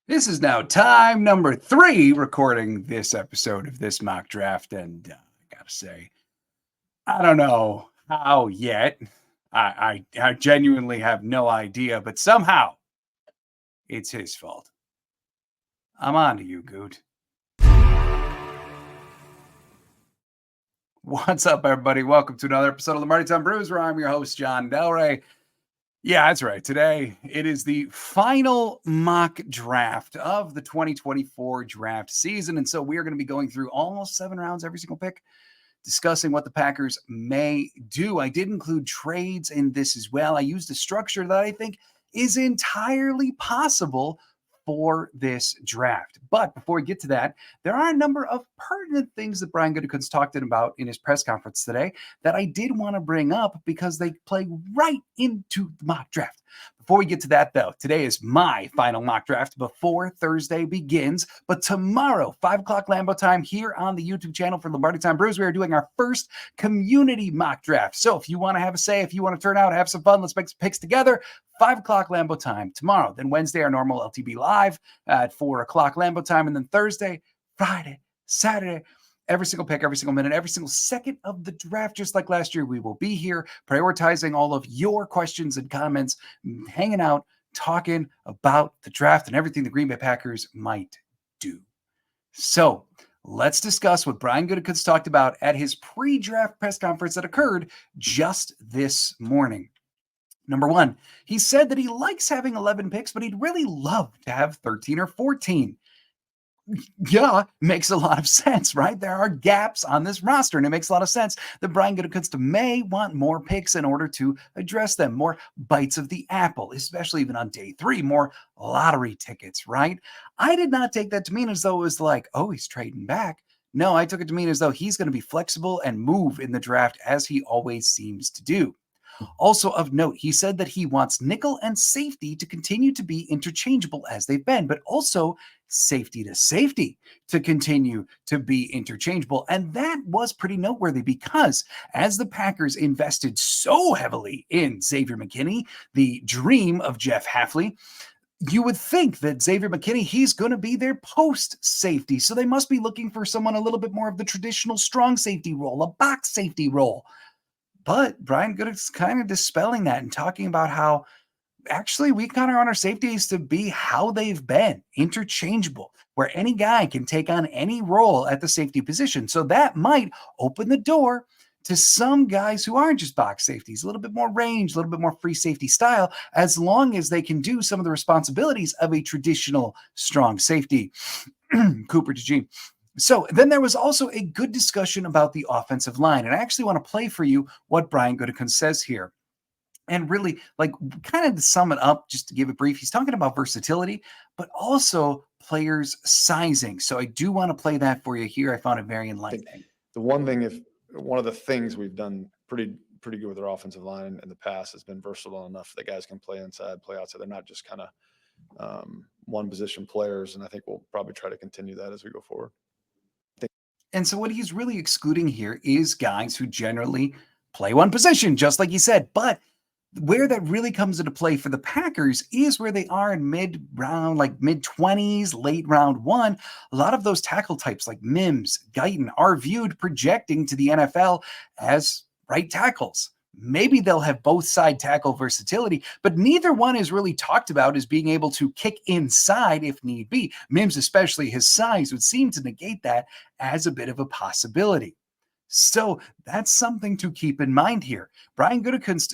This is now time number 3 recording this episode of this mock draft. And I gotta say, I don't know how yet. I genuinely have no idea, but somehow it's his fault. I'm on to you, Gute. What's up, everybody? Welcome to another episode of Lombardi Time Brews, where I'm your host, John Delray. Yeah, that's right. Today, it is the final mock draft of the 2024 draft season. And so we are going to be going through almost 7 rounds, every single pick, discussing what the Packers may do. I did include trades in this as well. I used a structure that I think is entirely possible for this draft. But before we get to that, there are a number of pertinent things that Brian Gutekunst talked about in his press conference today that I did want to bring up because they play right into the mock draft. Before we get to that, though, today is my final mock draft before Thursday begins. But tomorrow, 5 o'clock Lambeau time here on the YouTube channel for Lombardi Time Brews, we are doing our first community mock draft. So if you want to have a say, if you want to turn out, have some fun, let's make some picks together. 5 o'clock Lambeau time tomorrow. Then Wednesday, our normal LTB live at 4 o'clock Lambeau time. And then Thursday, Friday, Saturday, every single pick, every single minute, every single second of the draft, just like last year, we will be here prioritizing all of your questions and comments, hanging out, talking about the draft and everything the Green Bay Packers might do. So let's discuss what Brian Gutekunst talked about at his pre-draft press conference that occurred just this morning. Number one, he said that he likes having 11 picks, but he'd really love to have 13 or 14. Yeah, makes a lot of sense, right? There are gaps on this roster, and it makes a lot of sense that Brian Gutekunst may want more picks in order to address them, more bites of the apple, especially even on day 3, more lottery tickets, right? I did not take that to mean as though it was like, oh, he's trading back. No, I took it to mean as though he's going to be flexible and move in the draft as he always seems to do. Also of note, he said that he wants nickel and safety to continue to be interchangeable as they've been, but also safety to safety to continue to be interchangeable. And that was pretty noteworthy because as the Packers invested so heavily in Xavier McKinney, the dream of Jeff Hafley, you would think that Xavier McKinney, he's going to be their post safety. So they must be looking for someone a little bit more of the traditional strong safety role, a box safety role. But Brian Gutekunst kind of dispelling that and talking about how actually we kind of want our safeties to be how they've been, interchangeable, where any guy can take on any role at the safety position. So that might open the door to some guys who aren't just box safeties, a little bit more range, a little bit more free safety style, as long as they can do some of the responsibilities of a traditional strong safety. Cooper to G. So then there was also a good discussion about the offensive line. And I actually want to play for you what Brian Gutekunst says here. And really, like, kind of to sum it up, just to give it brief, he's talking about versatility, but also players' sizing. So I do want to play that for you here. I found it very enlightening. One of the things we've done pretty good with our offensive line in the past has been versatile enough that guys can play inside, play outside. They're not just kind of one position players. And I think we'll probably try to continue that as we go forward. And so what he's really excluding here is guys who generally play one position, just like he said. But where that really comes into play for the Packers is where they are in mid-round, like mid-20s, late round 1. A lot of those tackle types like Mims, Guyton are viewed projecting to the NFL as right tackles. Maybe they'll have both side tackle versatility, but neither one is really talked about as being able to kick inside if need be. Mims, especially his size, would seem to negate that as a bit of a possibility. So that's something to keep in mind here. Brian Gutekunst,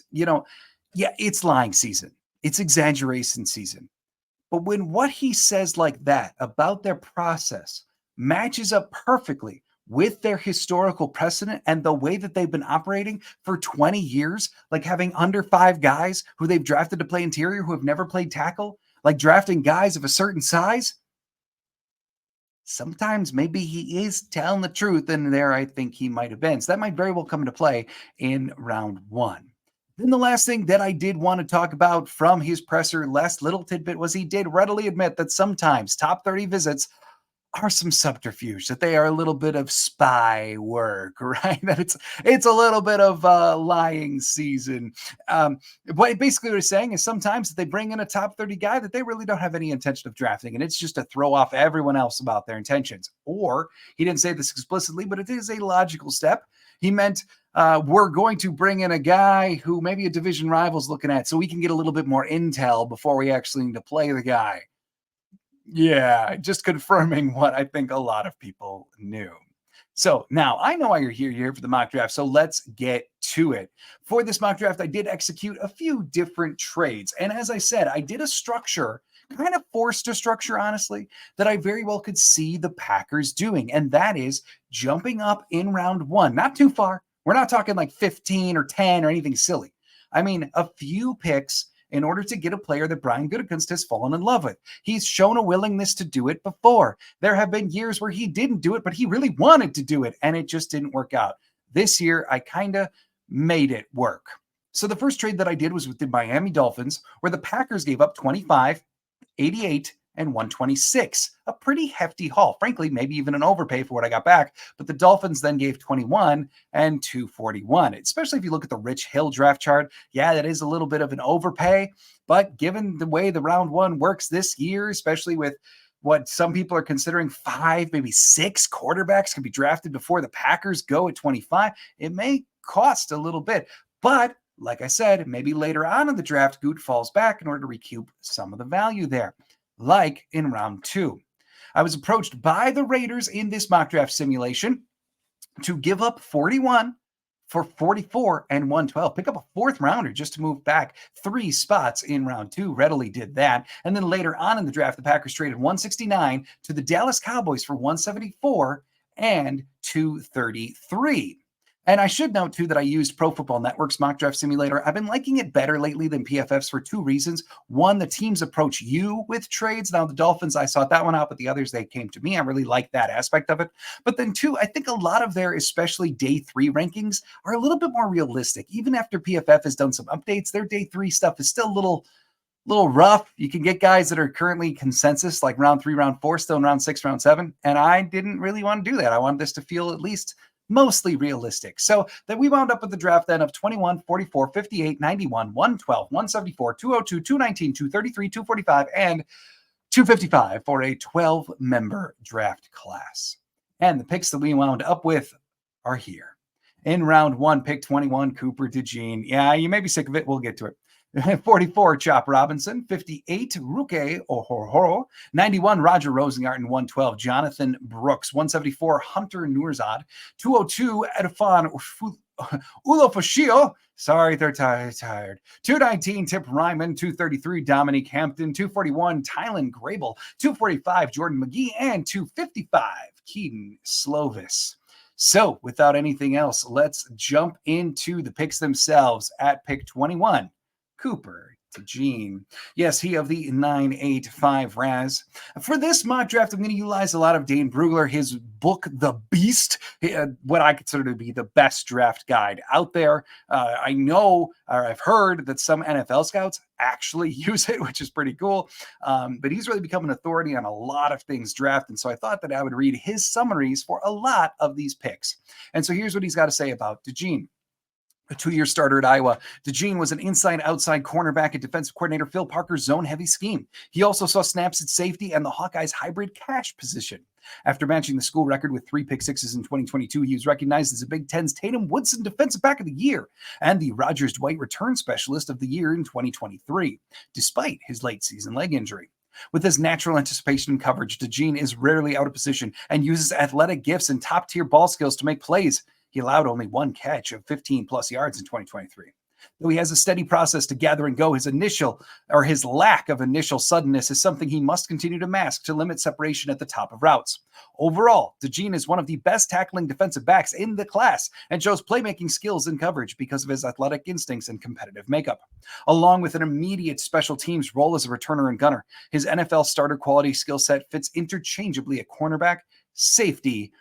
it's lying season. It's exaggeration season. But when what he says like that about their process matches up perfectly with their historical precedent and the way that they've been operating for 20 years, like having under 5 guys who they've drafted to play interior who have never played tackle, like drafting guys of a certain size, sometimes maybe he is telling the truth, and there I think he might have been. So that might very well come into play in round 1. Then the last thing that I did want to talk about from his presser, last little tidbit, was he did readily admit that sometimes top 30 visits are some subterfuge, that they are a little bit of spy work, right? That it's a little bit of lying season. What basically what he's saying is sometimes they bring in a top 30 guy that they really don't have any intention of drafting, and it's just to throw off everyone else about their intentions. Or he didn't say this explicitly, but it is a logical step. He meant we're going to bring in a guy who maybe a division rival's looking at, so we can get a little bit more intel before we actually need to play the guy. Yeah, just confirming what I think a lot of people knew. So now I know why you're here for the mock draft. So let's get to it. For this mock draft, I did execute a few different trades. And as I said, I did a structure, kind of forced a structure, honestly, that I very well could see the Packers doing. And that is jumping up in round one, not too far. We're not talking like 15 or 10 or anything silly. I mean, a few picks in order to get a player that Brian Gutekunst has fallen in love with. He's shown a willingness to do it before. There have been years where he didn't do it, but he really wanted to do it, and it just didn't work out. This year, I kind of made it work. So the first trade that I did was with the Miami Dolphins, where the Packers gave up 25, 88, and 126. A pretty hefty haul. Frankly, maybe even an overpay for what I got back. But the Dolphins then gave 21 and 241. Especially if you look at the Rich Hill draft chart. Yeah, that is a little bit of an overpay. But given the way the round one works this year, especially with what some people are considering 5, maybe 6 quarterbacks can be drafted before the Packers go at 25, it may cost a little bit. But like I said, maybe later on in the draft, Gute falls back in order to recoup some of the value there. Like in round 2. I was approached by the Raiders in this mock draft simulation to give up 41 for 44 and 112. Pick up a 4th rounder just to move back 3 spots in round 2. Readily did that. And then later on in the draft, the Packers traded 169 to the Dallas Cowboys for 174 and 233. And I should note, too, that I used Pro Football Network's mock draft simulator. I've been liking it better lately than PFF's for 2 reasons. One, the teams approach you with trades. Now, the Dolphins, I sought that one out, but the others, they came to me. I really like that aspect of it. But then, 2, I think a lot of their, especially day 3 rankings, are a little bit more realistic. Even after PFF has done some updates, their day 3 stuff is still a little rough. You can get guys that are currently consensus, like round 3, round 4, still in round 6, round 7. And I didn't really want to do that. I wanted this to feel at least mostly realistic. So that we wound up with the draft then of 21, 44, 58, 91, 112, 174, 202, 219, 233, 245, and 255 for a 12-member draft class. And the picks that we wound up with are here. In round 1, pick 21, Cooper DeJean. Yeah, you may be sick of it. We'll get to it. 44, Chop Robinson. 58, Ruke Ohorhoro. 91, Roger Rosengarten. 112, Jonathan Brooks. 174, Hunter Nurzad. 202, Edifan Ulofashio. Sorry, they're tired. 219, Tip Ryman. 233, Dominique Hampton. 241, Tylen Grable. 245, Jordan McGee. And 255, Keaton Slovis. So without anything else, let's jump into the picks themselves at pick 21. Cooper DeJean. Yes, he of the 985 Raz. For this mock draft, I'm going to utilize a lot of Dane Brugler, his book, The Beast, what I consider to be the best draft guide out there. I know, or I've heard that some NFL scouts actually use it, which is pretty cool. But he's really become an authority on a lot of things draft. And so I thought that I would read his summaries for a lot of these picks. And so here's what he's got to say about DeJean. A 2-year starter at Iowa, DeJean was an inside-outside cornerback and defensive coordinator Phil Parker's zone-heavy scheme. He also saw snaps at safety and the Hawkeyes' hybrid cash position. After matching the school record with 3 pick sixes in 2022, he was recognized as the Big Ten's Tatum Woodson Defensive Back of the Year and the Rogers Dwight Return Specialist of the Year in 2023, despite his late-season leg injury. With his natural anticipation and coverage, DeJean is rarely out of position and uses athletic gifts and top-tier ball skills to make plays. He allowed only 1 catch of 15-plus yards in 2023. Though he has a steady process to gather and go, his lack of initial suddenness is something he must continue to mask to limit separation at the top of routes. Overall, DeJean is one of the best tackling defensive backs in the class and shows playmaking skills in coverage because of his athletic instincts and competitive makeup. Along with an immediate special teams role as a returner and gunner, his NFL starter quality skill set fits interchangeably at cornerback, safety,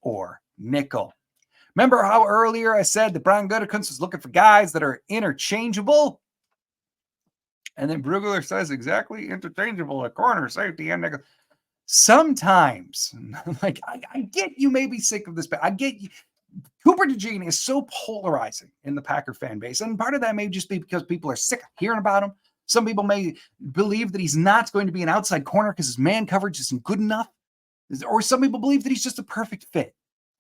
or nickel. Remember how earlier I said that Brian Gutekunst was looking for guys that are interchangeable? And then Brugler says exactly interchangeable at corner, safety, and nickel. sometimes, like I get you may be sick of this, but I get you. Cooper DeJean is so polarizing in the Packer fan base. And part of that may just be because people are sick of hearing about him. Some people may believe that he's not going to be an outside corner because his man coverage isn't good enough. Or some people believe that he's just a perfect fit.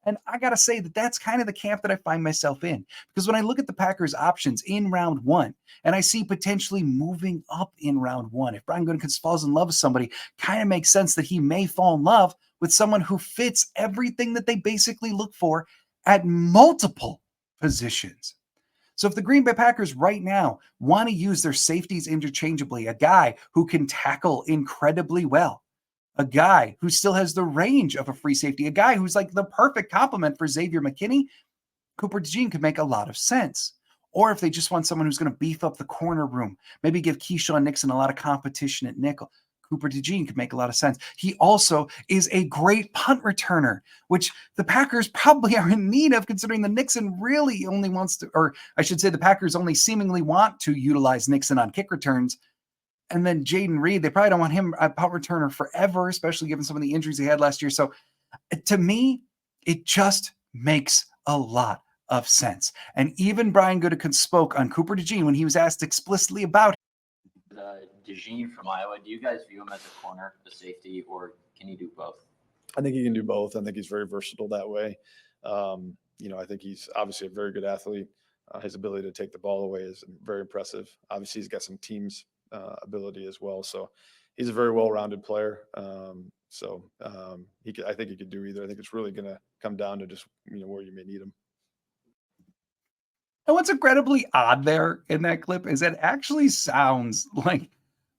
And I got to say that that's kind of the camp that I find myself in. Because when I look at the Packers' options in round one, and I see potentially moving up in round one, if Brian Gutekunst falls in love with somebody, kind of makes sense that he may fall in love with someone who fits everything that they basically look for at multiple positions. So if the Green Bay Packers right now want to use their safeties interchangeably, a guy who can tackle incredibly well, a guy who still has the range of a free safety, a guy who's like the perfect complement for Xavier McKinney, Cooper DeJean could make a lot of sense. Or if they just want someone who's going to beef up the corner room, maybe give Keyshawn Nixon a lot of competition at nickel, Cooper DeJean could make a lot of sense. He also is a great punt returner, which the Packers probably are in need of, considering the Nixon really only wants to, or I should say the Packers only seemingly want to utilize Nixon on kick returns. And then Jaden Reed, they probably don't want him a punt returner forever, especially given some of the injuries he had last year. So to me, it just makes a lot of sense. And even Brian Gutekunst spoke on Cooper DeJean when he was asked explicitly about DeJean from Iowa. Do you guys view him as a corner, a safety, or can he do both? I think he can do both. I think he's very versatile that way. I think he's obviously a very good athlete. His ability to take the ball away is very impressive. Obviously, he's got some teams ability as well. So he's a very well-rounded player. I think he could do either. I think it's really going to come down to just where you may need him. And what's incredibly odd there in that clip is it actually sounds like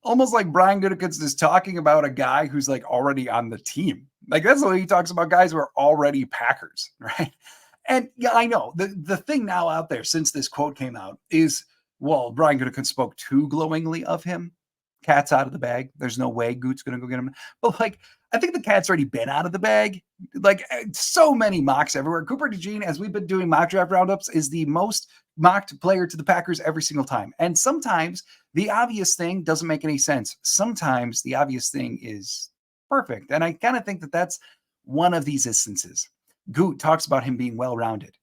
almost like Brian Gutekunst is talking about a guy who's like already on the team. Like that's the way he talks about guys who are already Packers, right? And yeah, I know the thing now out there since this quote came out is, well, Brian Gutekunst spoke too glowingly of him. Cat's out of the bag. There's no way Goote's going to go get him. But like, I think the cat's already been out of the bag. Like so many mocks everywhere. Cooper DeJean, as we've been doing mock draft roundups, is the most mocked player to the Packers every single time. And sometimes the obvious thing doesn't make any sense. Sometimes the obvious thing is perfect. And I kind of think that that's one of these instances. Gute talks about him being well-rounded,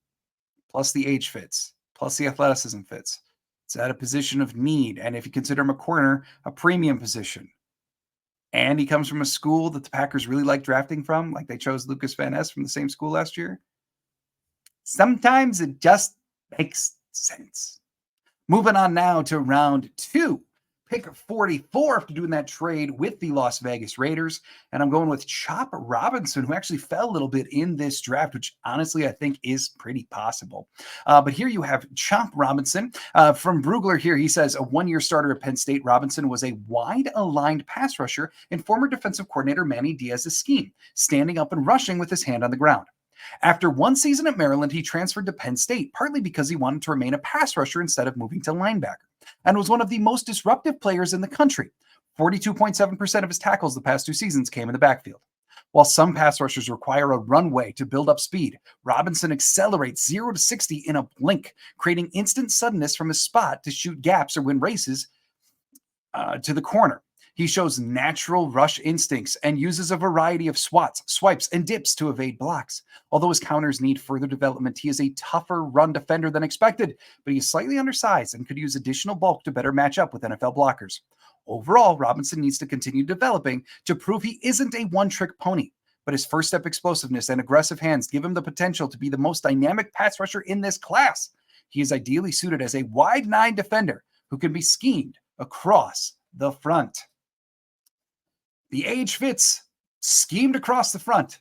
plus the age fits, plus the athleticism fits. It's at a position of need. And if you consider him a corner, a premium position. And he comes from a school that the Packers really like drafting from, like they chose Lucas Van Ness from the same school last year. Sometimes it just makes sense. Moving on now to round two. Pick 44 after doing that trade with the Las Vegas Raiders. And I'm going with Chop Robinson, who actually fell a little bit in this draft, which honestly I think is pretty possible. But here you have Chop Robinson. From Brugler here, he says, a one-year starter at Penn State, Robinson was a wide-aligned pass rusher in former defensive coordinator Manny Diaz's scheme, standing up and rushing with his hand on the ground. After one season at Maryland, he transferred to Penn State, partly because he wanted to remain a pass rusher instead of moving to linebacker, and was one of the most disruptive players in the country. 42.7% of his tackles the past two seasons came in the backfield. While some pass rushers require a runway to build up speed, Robinson accelerates 0 to 60 in a blink, creating instant suddenness from his spot to shoot gaps or win races to the corner. He shows natural rush instincts and uses a variety of swipes, and dips to evade blocks. Although his counters need further development, he is a tougher run defender than expected, but he is slightly undersized and could use additional bulk to better match up with NFL blockers. Overall, Robinson needs to continue developing to prove he isn't a one-trick pony, but his first-step explosiveness and aggressive hands give him the potential to be the most dynamic pass rusher in this class. He is ideally suited as a wide nine defender who can be schemed across the front. The age fits, schemed across the front,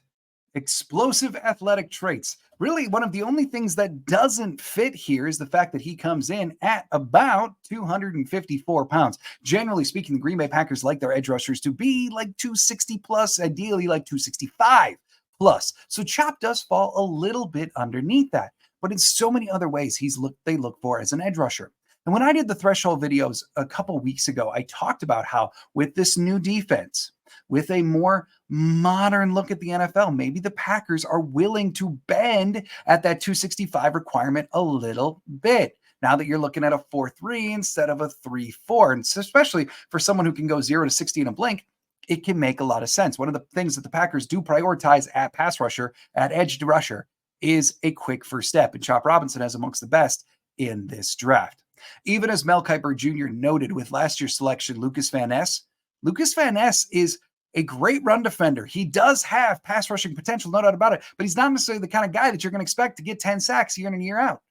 explosive athletic traits. Really, one of the only things that doesn't fit here is the fact that he comes in at about 254 pounds. Generally speaking, the Green Bay Packers like their edge rushers to be like 260 plus, ideally like 265 plus. So Chop does fall a little bit underneath that. But in so many other ways, they look for as an edge rusher. And when I did the threshold videos a couple weeks ago, I talked about how with this new defense, with a more modern look at the NFL, maybe the Packers are willing to bend at that 265 requirement a little bit. Now that you're looking at a 4.3 instead of a 3.4, and especially for someone who can go 0 to 60 in a blink, it can make a lot of sense. One of the things that the Packers do prioritize at pass rusher, at edge rusher, is a quick first step, and Chop Robinson has amongst the best in this draft. Even as Mel Kiper Jr. noted with last year's selection, Lucas Van Ness is a great run defender. He does have pass rushing potential, no doubt about it, but he's not necessarily the kind of guy that you're going to expect to get 10 sacks year in and year out.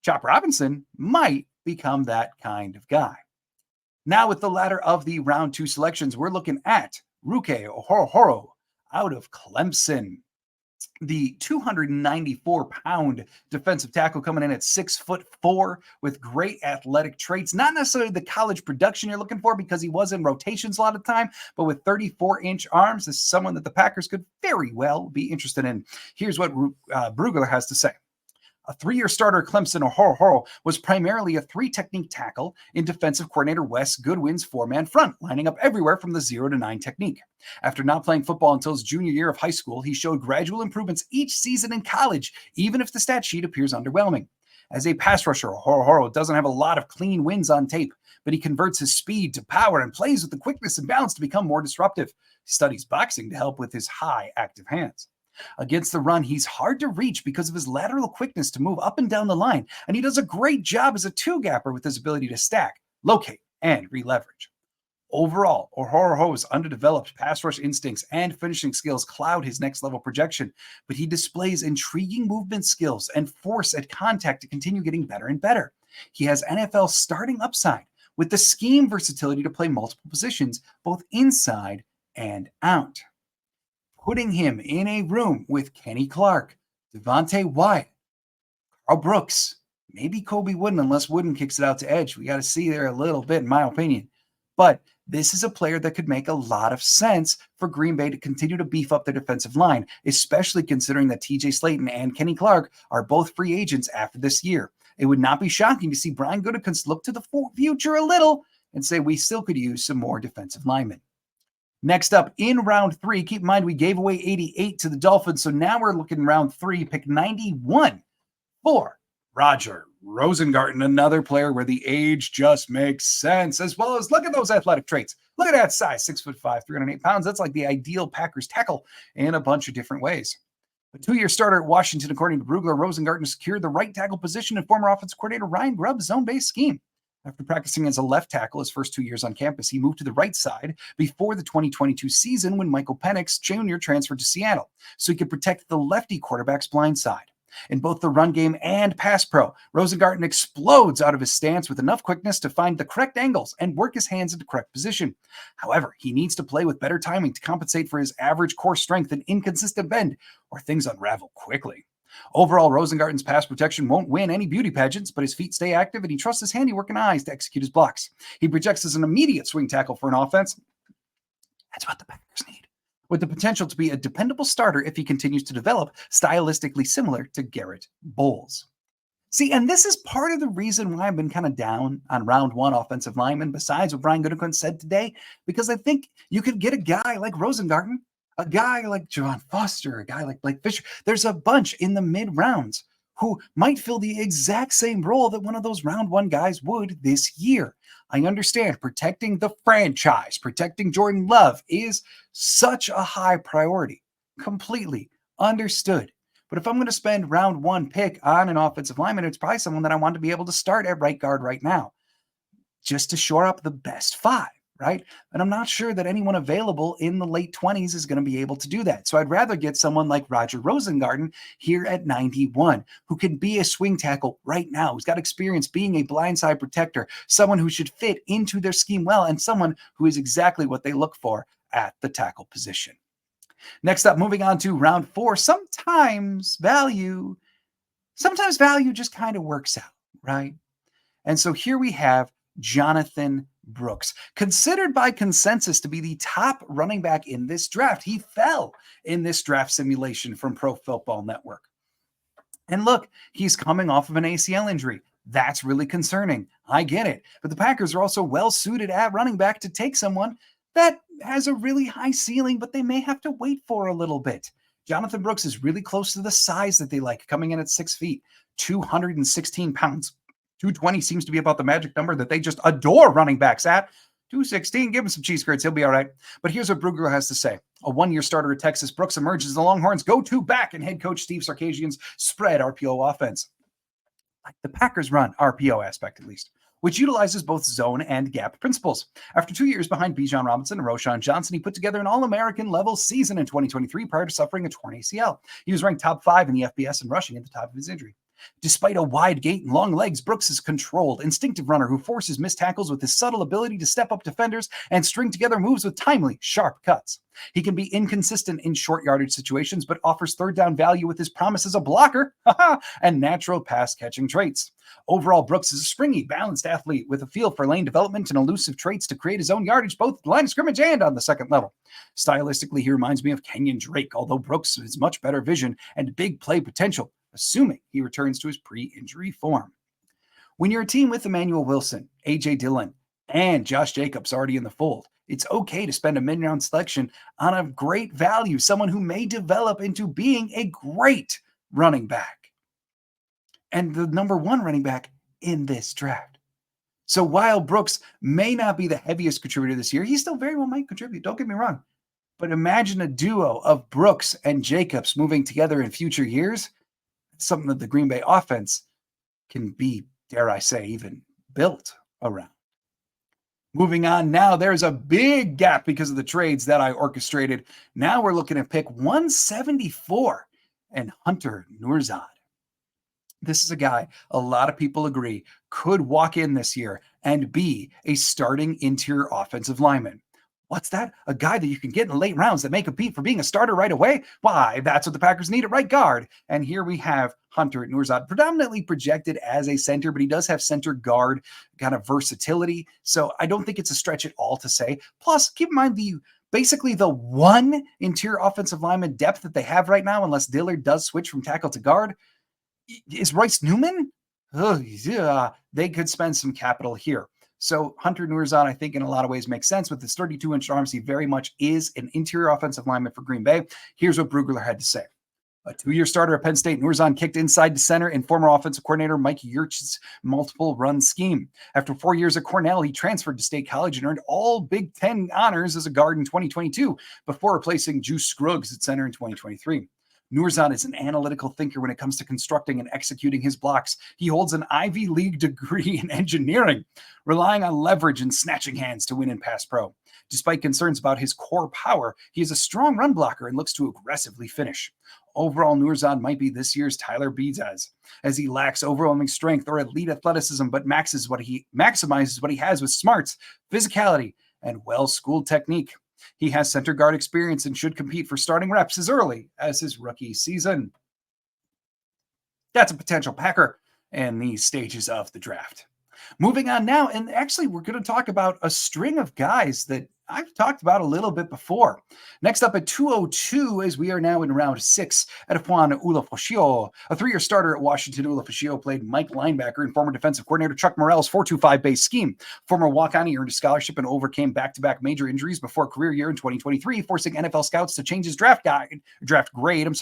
Chop Robinson might become that kind of guy. Now, with the latter of the round 2 selections, we're looking at Ruke Ohorohoro out of Clemson. The 294-pound defensive tackle coming in at 6'4" with great athletic traits. Not necessarily the college production you're looking for because he was in rotations a lot of the time, but with 34-inch arms, this is someone that the Packers could very well be interested in. Here's what Brugler has to say. A 3-year starter at Clemson, Ohorohoro was primarily a 3-technique tackle in defensive coordinator Wes Goodwin's 4-man front, lining up everywhere from the 0 to 9 technique. After not playing football until his junior year of high school, he showed gradual improvements each season in college, even if the stat sheet appears underwhelming. As a pass rusher, Ohorohoro doesn't have a lot of clean wins on tape, but he converts his speed to power and plays with the quickness and balance to become more disruptive. He studies boxing to help with his high active hands. Against the run, he's hard to reach because of his lateral quickness to move up and down the line, and he does a great job as a two-gapper with his ability to stack, locate, and re-leverage. Overall, Ohorohoro's underdeveloped pass rush instincts and finishing skills cloud his next-level projection, but he displays intriguing movement skills and force at contact to continue getting better and better. He has NFL starting upside with the scheme versatility to play multiple positions, both inside and out. Putting him in a room with Kenny Clark, Devontae Wyatt, Carl Brooks, maybe Kobe Wooden, unless Wooden kicks it out to edge. We got to see there a little bit, in my opinion. But this is a player that could make a lot of sense for Green Bay to continue to beef up their defensive line, especially considering that TJ Slayton and Kenny Clark are both free agents after this year. It would not be shocking to see Brian Gutekunst look to the future a little and say we still could use some more defensive linemen. Next up in round 3, keep in mind we gave away 88 to the Dolphins, so now we're looking round 3, pick 91 for Roger Rosengarten, another player where the age just makes sense, as well as look at those athletic traits. Look at that size, 6'5", 308 pounds. That's like the ideal Packers tackle in a bunch of different ways. A 2-year starter at Washington, according to Brugler, Rosengarten secured the right tackle position in former offensive coordinator Ryan Grubb's zone-based scheme. After practicing as a left tackle his first 2 years on campus, he moved to the right side before the 2022 season when Michael Penix Jr. transferred to Seattle, so he could protect the lefty quarterback's blind side. In both the run game and pass pro, Rosengarten explodes out of his stance with enough quickness to find the correct angles and work his hands into correct position. However, he needs to play with better timing to compensate for his average core strength and inconsistent bend, or things unravel quickly. Overall, Rosengarten's pass protection won't win any beauty pageants, but his feet stay active and he trusts his handiwork and eyes to execute his blocks. He projects as an immediate swing tackle for an offense. That's what the Packers need, with the potential to be a dependable starter if he continues to develop stylistically similar to Garrett Bowles. See, and this is part of the reason why I've been kind of down on round 1 offensive linemen, besides what Brian Gutekunst said today, because I think you could get a guy like Rosengarten, a guy like Javon Foster, a guy like Blake Fisher. There's a bunch in the mid-rounds who might fill the exact same role that one of those round 1 guys would this year. I understand protecting the franchise, protecting Jordan Love is such a high priority. Completely understood. But if I'm going to spend round 1 pick on an offensive lineman, it's probably someone that I want to be able to start at right guard right now, just to shore up the best 5. Right? And I'm not sure that anyone available in the late 20s is going to be able to do that. So I'd rather get someone like Roger Rosengarten here at 91, who can be a swing tackle right now, who's got experience being a blindside protector, someone who should fit into their scheme well, and someone who is exactly what they look for at the tackle position. Next up, moving on to round 4, sometimes value just kind of works out, right? And so here we have Jonathan Brooks, considered by consensus to be the top running back in this draft. He fell in this draft simulation from Pro Football Network. And look, he's coming off of an ACL injury. That's really concerning. I get it. But the Packers are also well suited at running back to take someone that has a really high ceiling, but they may have to wait for a little bit. Jonathan Brooks is really close to the size that they like, coming in at 6 feet, 216 pounds. 220 seems to be about the magic number that they just adore running backs at. 216, give him some cheese grits. He'll be all right. But here's what Brugler has to say. A one-year starter at Texas, Brooks emerges as the Longhorns' go-to back and head coach Steve Sarkisian's spread RPO offense. Like the Packers run, RPO aspect at least, which utilizes both zone and gap principles. After 2 years behind Bijan Robinson and Roshan Johnson, he put together an All-American level season in 2023 prior to suffering a torn ACL. He was ranked top 5 in the FBS and rushing at the top of his injury. Despite a wide gait and long legs, Brooks is a controlled, instinctive runner who forces missed tackles with his subtle ability to step up defenders and string together moves with timely, sharp cuts. He can be inconsistent in short yardage situations, but offers third down value with his promise as a blocker and natural pass catching traits. Overall, Brooks is a springy, balanced athlete with a feel for lane development and elusive traits to create his own yardage both at the line of scrimmage and on the second level. Stylistically, he reminds me of Kenyon Drake, although Brooks has much better vision and big play potential, assuming he returns to his pre-injury form. When you're a team with Emmanuel Wilson, A.J. Dillon, and Josh Jacobs already in the fold, it's okay to spend a mid-round selection on a great value, someone who may develop into being a great running back and the number one running back in this draft. So while Brooks may not be the heaviest contributor this year, he still very well might contribute. Don't get me wrong. But imagine a duo of Brooks and Jacobs moving together in future years. Something that the Green Bay offense can be, dare I say, even built around. Moving on now, there's a big gap because of the trades that I orchestrated. Now we're looking at pick 174 and Hunter Nourzad. This is a guy a lot of people agree could walk in this year and be a starting interior offensive lineman. What's that? A guy that you can get in the late rounds that may compete for being a starter right away? Why, that's what the Packers need at right guard. And here we have Hunter Nourzad, predominantly projected as a center, but he does have center guard kind of versatility. So I don't think it's a stretch at all to say. Plus, keep in mind basically the one interior offensive lineman depth that they have right now, unless Dillard does switch from tackle to guard, is Royce Newman. Oh, yeah, they could spend some capital here. So Hunter Nourzad, I think, in a lot of ways makes sense. With his 32-inch arms, he very much is an interior offensive lineman for Green Bay. Here's what Brugler had to say. A 2-year starter at Penn State, Nourzad kicked inside to center in former offensive coordinator Mike Yurch's multiple run scheme. After 4 years at Cornell, he transferred to State College and earned all Big Ten honors as a guard in 2022 before replacing Juice Scruggs at center in 2023. Nourzad is an analytical thinker when it comes to constructing and executing his blocks. He holds an Ivy League degree in engineering, relying on leverage and snatching hands to win in pass pro. Despite concerns about his core power, he is a strong run blocker and looks to aggressively finish. Overall, Nourzad might be this year's Tyler Beazes, as he lacks overwhelming strength or elite athleticism, but maximizes what he has with smarts, physicality, and well-schooled technique. He has center guard experience and should compete for starting reps as early as his rookie season. That's a potential Packer in these stages of the draft. Moving on now, and actually we're going to talk about a string of guys that I've talked about a little bit before. Next up at 202, as we are now in round 6, Edouard Ulofoshio, a 3-year starter at Washington. Ulofoshio played Mike linebacker and former defensive coordinator Chuck Morrell's 4-2-5 base scheme. Former walk-on, he earned a scholarship and overcame back-to-back major injuries before a career year in 2023, forcing NFL scouts to change his draft grade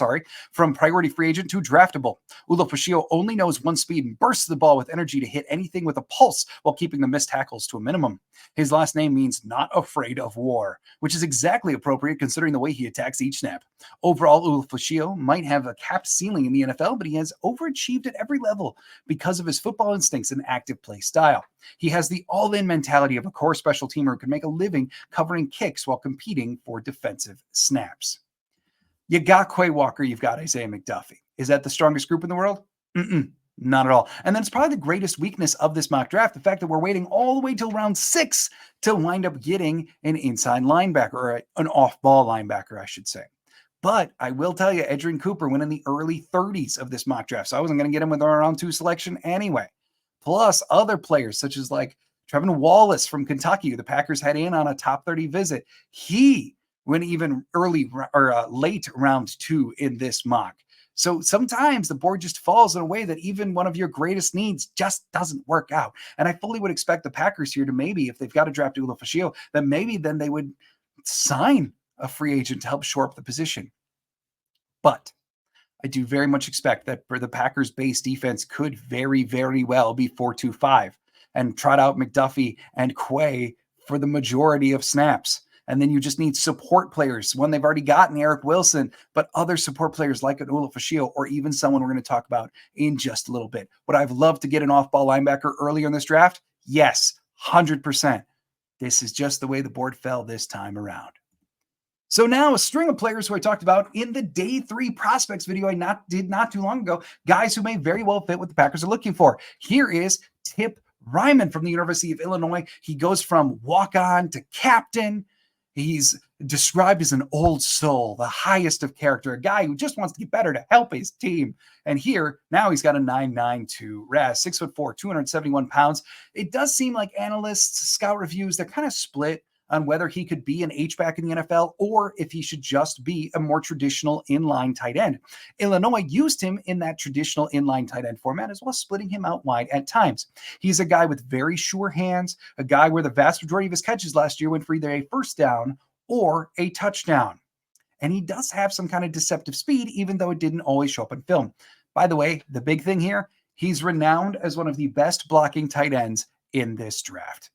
from priority free agent to draftable. Ulofoshio only knows one speed and bursts the ball with energy to hit anything with a pulse while keeping the missed tackles to a minimum. His last name means not afraid of war, which is exactly appropriate considering the way he attacks each snap. Overall, Ulofoshio might have a capped ceiling in the NFL, but he has overachieved at every level because of his football instincts and active play style. He has the all-in mentality of a core special teamer who can make a living covering kicks while competing for defensive snaps. You got Quay Walker, you've got Isaiah McDuffie. Is that the strongest group in the world? Not at all. And then it's probably the greatest weakness of this mock draft, the fact that we're waiting all the way till round 6 to wind up getting an inside linebacker, or an off-ball linebacker, I should say. But I will tell you, Edgerrin Cooper went in the early 30s of this mock draft, so I wasn't going to get him with our round 2 selection anyway. Plus other players such as like Trevin Wallace from Kentucky, who the Packers had in on a top 30 visit. He went even early or late round 2 in this mock. So sometimes the board just falls in a way that even one of your greatest needs just doesn't work out. And I fully would expect the Packers here to maybe, if they've got to draft Ulofoshio, then maybe then they would sign a free agent to help shore up the position. But I do very much expect that for the Packers base defense could very, very well be 4-2-5 and trot out McDuffie and Quay for the majority of snaps. And then you just need support players. One they've already gotten, Eric Wilson, but other support players like an Ula Fascio or even someone we're going to talk about in just a little bit. Would I have loved to get an off-ball linebacker earlier in this draft? Yes, 100%. This is just the way the board fell this time around. So now a string of players who I talked about in the day 3 prospects video I did not too long ago, guys who may very well fit what the Packers are looking for. Here is Tip Ryman from the University of Illinois. He goes from walk-on to captain. He's described as an old soul, the highest of character, a guy who just wants to get better to help his team. And here, now he's got a 9.92 RAS, 6'4", 271 pounds. It does seem like analysts, scout reviews, they're kind of split on whether he could be an H-back in the NFL or if he should just be a more traditional inline tight end. Illinois used him in that traditional inline tight end format as well as splitting him out wide at times. He's a guy with very sure hands, a guy where the vast majority of his catches last year went for either a first down or a touchdown. And he does have some kind of deceptive speed, even though it didn't always show up in film. By the way, the big thing here, he's renowned as one of the best blocking tight ends in this draft.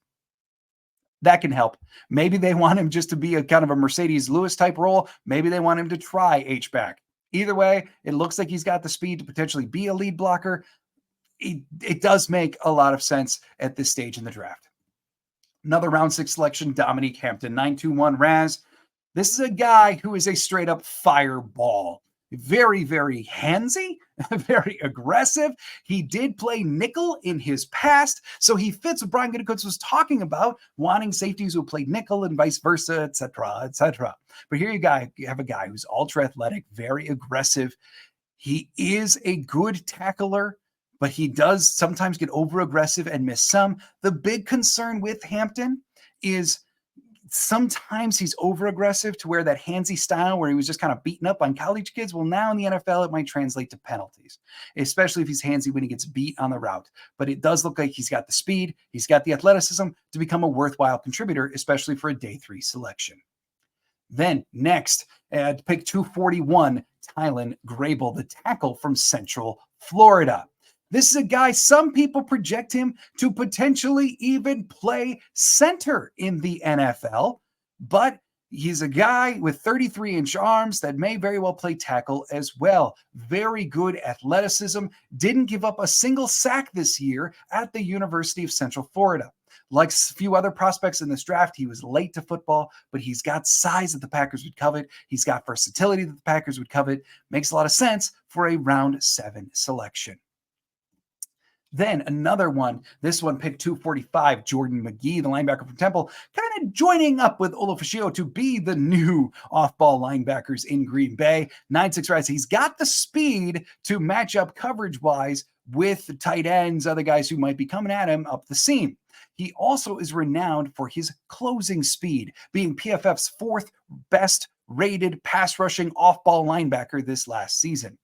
That can help. Maybe they want him just to be a kind of a Mercedes Lewis type role. Maybe they want him to try H-back. Either way, it looks like he's got the speed to potentially be a lead blocker. It does make a lot of sense at this stage in the draft. Another round 6 selection, Dominique Hampton, 9.21 RAS. This is a guy who is a straight up fireball. Very, very handsy, very aggressive. He did play nickel in his past, so he fits what Brian Gutekunst was talking about, wanting safeties who played nickel and vice versa, etc., etc. But here you have a guy who's ultra athletic, very aggressive. He is a good tackler, but he does sometimes get over aggressive and miss some. The big concern with Hampton is sometimes he's over aggressive to where that handsy style where he was just kind of beating up on college kids. Well, now in the NFL, it might translate to penalties, especially if he's handsy when he gets beat on the route. But it does look like he's got the speed, he's got the athleticism to become a worthwhile contributor, especially for a day 3 selection. Then next, at pick 241, Tylen Grable, the tackle from Central Florida. This is a guy, some people project him to potentially even play center in the NFL, but he's a guy with 33-inch arms that may very well play tackle as well. Very good athleticism, didn't give up a single sack this year at the University of Central Florida. Like a few other prospects in this draft, he was late to football, but he's got size that the Packers would covet. He's got versatility that the Packers would covet. Makes a lot of sense for a round 7 selection. Then another one, this one picked 245, Jordan McGee, the linebacker from Temple, kind of joining up with Ula Fascio to be the new off-ball linebackers in Green Bay. 9.6 RAS. He's got the speed to match up coverage-wise with tight ends, other guys who might be coming at him up the seam. He also is renowned for his closing speed, being PFF's 4th best rated pass rushing off-ball linebacker this last season.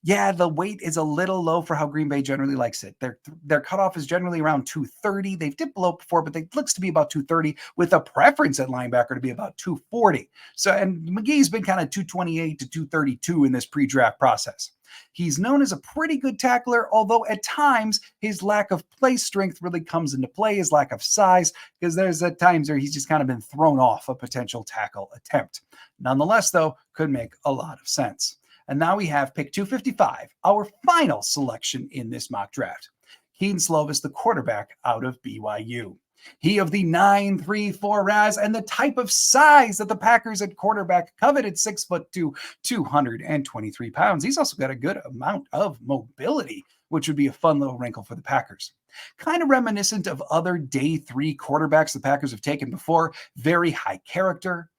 Yeah, the weight is a little low for how Green Bay generally likes it. Their cutoff is generally around 230. They've dipped below before, but it looks to be about 230 with a preference at linebacker to be about 240. So, and McGee's been kind of 228 to 232 in this pre-draft process. He's known as a pretty good tackler, although at times his lack of play strength really comes into play, his lack of size, because there's at times where he's just kind of been thrown off a potential tackle attempt. Nonetheless, though, could make a lot of sense. And now we have pick 255, our final selection in this mock draft. Keaton Slovis, the quarterback out of BYU. He of the 9.34 RAS and the type of size that the Packers at quarterback coveted, 6'2", 223 pounds. He's also got a good amount of mobility, which would be a fun little wrinkle for the Packers. Kind of reminiscent of other day 3 quarterbacks the Packers have taken before. Very high character.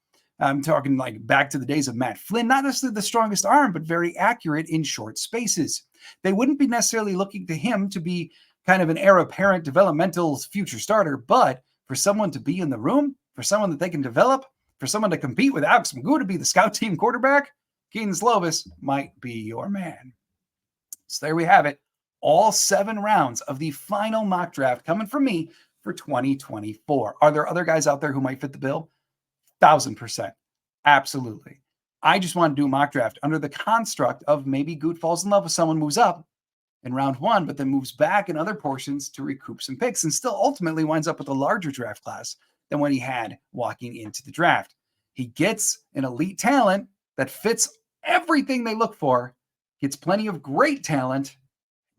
I'm talking like back to the days of Matt Flynn, not necessarily the strongest arm, but very accurate in short spaces. They wouldn't be necessarily looking to him to be kind of an heir apparent developmental future starter, but for someone to be in the room, for someone that they can develop, for someone to compete with Alex Magoo to be the scout team quarterback, Keaton Slovis might be your man. So there we have it. All 7 rounds of the final mock draft coming from me for 2024. Are there other guys out there who might fit the bill? 1,000%. Absolutely. I just want to do a mock draft under the construct of maybe Gute falls in love with someone, moves up in round 1, but then moves back in other portions to recoup some picks and still ultimately winds up with a larger draft class than what he had walking into the draft. He gets an elite talent that fits everything they look for, gets plenty of great talent,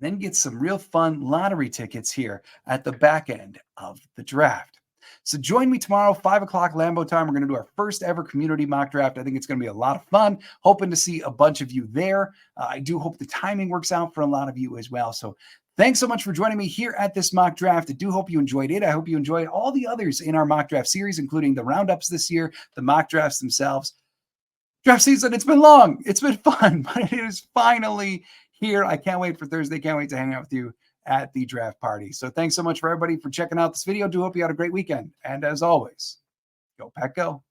then gets some real fun lottery tickets here at the back end of the draft. So join me tomorrow, 5 o'clock Lambeau time. We're going to do our first ever community mock draft. I think it's going to be a lot of fun. Hoping to see a bunch of you there. I do hope the timing works out for a lot of you as well. So thanks so much for joining me here at this mock draft. I do hope you enjoyed it. I hope you enjoyed all the others in our mock draft series, including the roundups this year, the mock drafts themselves. Draft season, it's been long. It's been fun, but it is finally here. I can't wait for Thursday. Can't wait to hang out with you at the draft party. So thanks so much for everybody for checking out this video. Do hope you had a great weekend. And as always, go Pack Go.